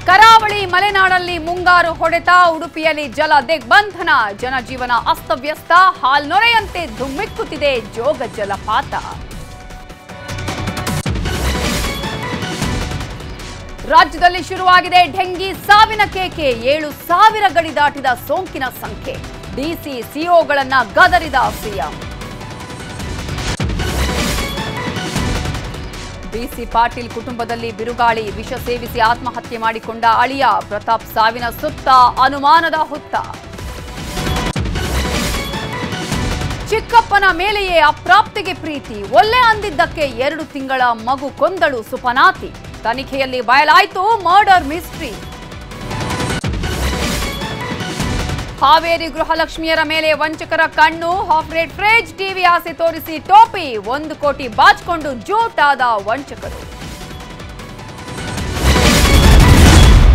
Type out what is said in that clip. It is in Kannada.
ಕರಾವಳಿ ಮಲೆನಾಡಲ್ಲಿ ಮುಂಗಾರು ಹೊಡೆತ, ಉಡುಪಿಯಲ್ಲಿ ಜಲ ದಿಗ್ಬಂಧನ, ಜನಜೀವನ ಅಸ್ತವ್ಯಸ್ತ, ಹಾಲ್ನೊರೆಯಂತೆ ಧುಮ್ಮಿಕ್ಕುತ್ತಿದೆ ಜೋಗ ಜಲಪಾತ. ರಾಜ್ಯದಲ್ಲಿ ಶುರುವಾಗಿದೆ ಡೆಂಗಿ ಸಾವಿನ ಕೇಕೆ, 7,000 ಗಡಿ ದಾಟಿದ ಸೋಂಕಿನ ಸಂಖ್ಯೆ, ಡಿಸಿ ಸಿಒಗಳನ್ನ ಗದರಿದ ಸಿಎಂ. ಬಿಸಿ ಪಾಟೀಲ್ ಕುಟುಂಬದಲ್ಲಿ ಬಿರುಗಾಳಿ, ವಿಷ ಸೇವಿಸಿ ಆತ್ಮಹತ್ಯೆ ಮಾಡಿಕೊಂಡ ಅಳಿಯ ಪ್ರತಾಪ್ ಸಾವಿನ ಸುತ್ತ ಅನುಮಾನದ ಹುತ್ತ. ಚಿಕ್ಕಪ್ಪನ ಮೇಲೆಯೇ ಅಪ್ರಾಪ್ತಿಗೆ ಪ್ರೀತಿ, ಒಲ್ಲೆ ಅಂದಿದ್ದಕ್ಕೆ 2 ತಿಂಗಳ ಮಗು ಕೊಂದಳು ಸುಪನಾತಿ, ತನಿಖೆಯಲ್ಲಿ ಬಯಲಾಯಿತು ಮರ್ಡರ್ ಮಿಸ್ಟ್ರಿ. ಹಾವೇರಿ ಗೃಹಲಕ್ಷ್ಮಿಯರ ಮೇಲೆ ವಂಚಕರ ಕಣ್ಣು, ಹಾಫ್ ರೇಟ್ ಫ್ರಿಡ್ಜ್, ಟಿವಿ ಆಸೆ ತೋರಿಸಿ ಟೋಪಿ, 1 ಕೋಟಿ ಬಾಚಿಕೊಂಡು ಜೂಟಾದ ವಂಚಕರು.